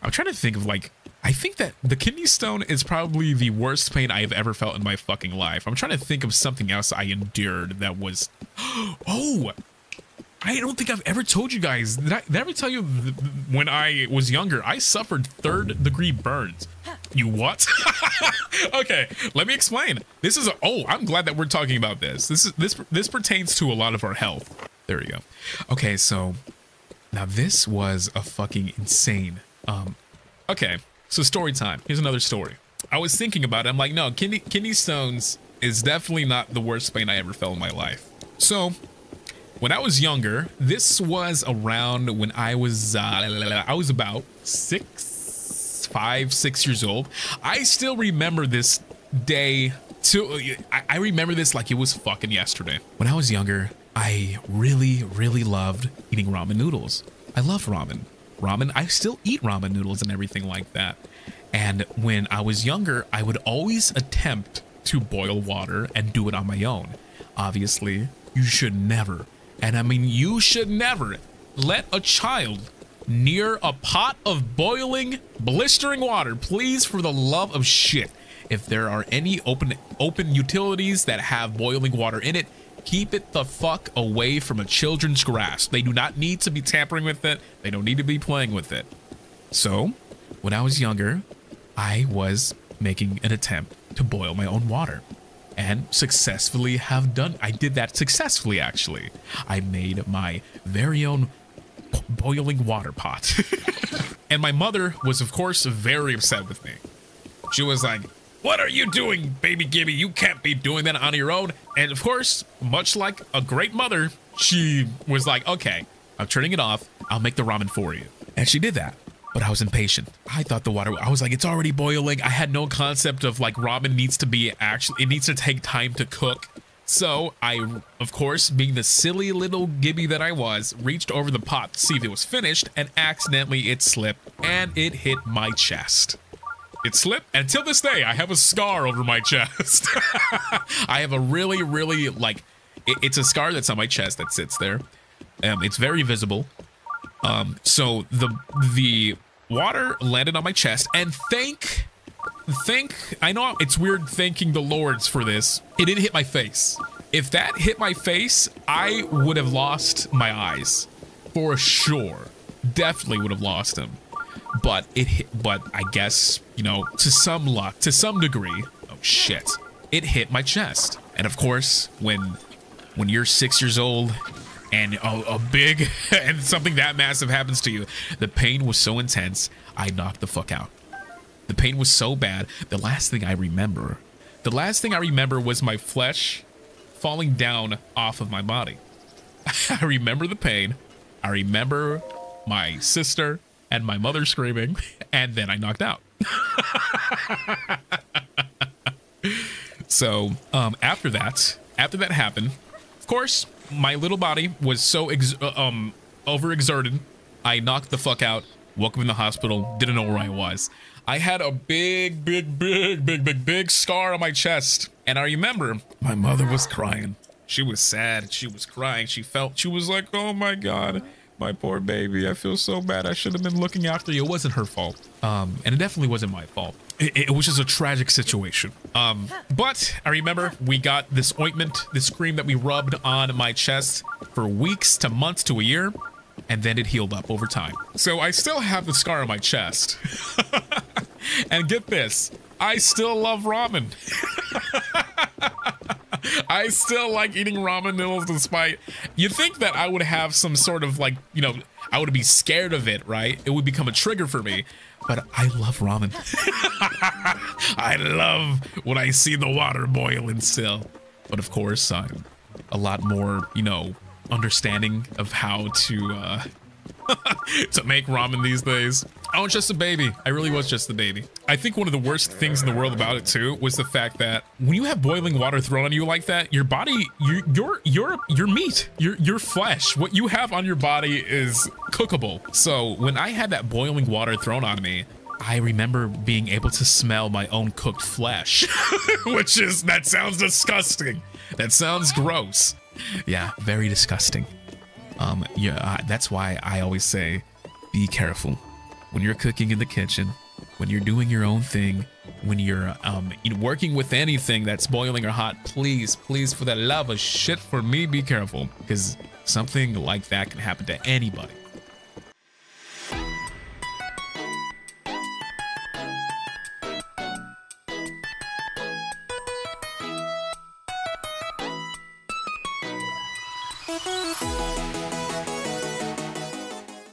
I'm trying to think of like, I think that the kidney stone is probably the worst pain I have ever felt in my fucking life. I'm trying to think of something else I endured that was, oh, I don't think I've ever told you guys. Did I ever tell you when I was younger, I suffered 3rd-degree burns? You what? Okay, let me explain. This is I'm glad that we're talking about this. This pertains to a lot of our health. There we go. Okay, so now this was a fucking insane. Okay, so story time. Here's another story. I was thinking about it. I'm like, no, kidney stones is definitely not the worst pain I ever felt in my life. So when I was younger, this was around when I was about 5, 6 years old. I still remember this day I remember this like it was fucking yesterday. When I was younger, I really loved eating ramen noodles. I love ramen. I still eat ramen noodles and everything like that. And when I was younger, I would always attempt to boil water and do it on my own. Obviously, you should never, and I mean you should never, let a child near a pot of boiling, blistering water. Please, for the love of shit, if there are any open utilities that have boiling water in it, keep it the fuck away from a children's grasp. They do not need to be tampering with it. They don't need to be playing with it. So, when I was younger, I was making an attempt to boil my own water. And successfully I did that successfully, actually. I made my very own boiling water pot. And my mother was, of course, very upset with me. She was like, "What are you doing, baby Gibby? You can't be doing that on your own." And of course, much like a great mother, she was like, "Okay, I'm turning it off. I'll make the ramen for you." And she did that. But I was impatient. I thought I was like, it's already boiling. I had no concept of like ramen needs to be it needs to take time to cook. So I, of course, being the silly little Gibby that I was, reached over the pot to see if it was finished, and accidentally it slipped and it hit my chest. It slipped, and till this day, I have a scar over my chest. I have a really, like, it's a scar that's on my chest that sits there. It's very visible. So the water landed on my chest, and I know it's weird thanking the Lords for this. It didn't hit my face. If that hit my face, I would have lost my eyes for sure. Definitely would have lost them. But I guess, you know, to some degree, oh shit, it hit my chest. And of course, when you're 6 years old and a big and something that massive happens to you, the pain was so intense, I knocked the fuck out. The pain was so bad. The last thing I remember was my flesh falling down off of my body. I remember the pain. I remember my sister and my mother screaming, and then I knocked out. So after that happened, of course, my little body was so overexerted. I knocked the fuck out, woke up in the hospital, didn't know where I was. I had a big scar on my chest. And I remember my mother was crying. She was sad. She was crying. She was like, "Oh my God, my poor baby. I feel so bad. I should have been looking after you." It wasn't her fault. And it definitely wasn't my fault. It was just a tragic situation. But I remember we got this ointment, this cream that we rubbed on my chest for weeks to months to a year. And then it healed up over time. So I still have the scar on my chest. And get this, I still love ramen. I still like eating ramen noodles despite... You'd think that I would have some sort of like, you know, I would be scared of it, right? It would become a trigger for me. But I love ramen. I love when I see the water boiling still. But of course, I'm a lot more, you know, understanding of how to to make ramen these days. I was just a baby. I really was just a baby. I think one of the worst things in the world about it too was the fact that when you have boiling water thrown on you like that, your body, your meat, your flesh, what you have on your body is cookable. So when I had that boiling water thrown on me, I remember being able to smell my own cooked flesh, that sounds disgusting. That sounds gross. Yeah, very disgusting. Yeah, that's why I always say, be careful. when you're cooking in the kitchen, when you're doing your own thing, when you're working with anything that's boiling or hot, please, for the love of shit, for me, be careful, because something like that can happen to anybody.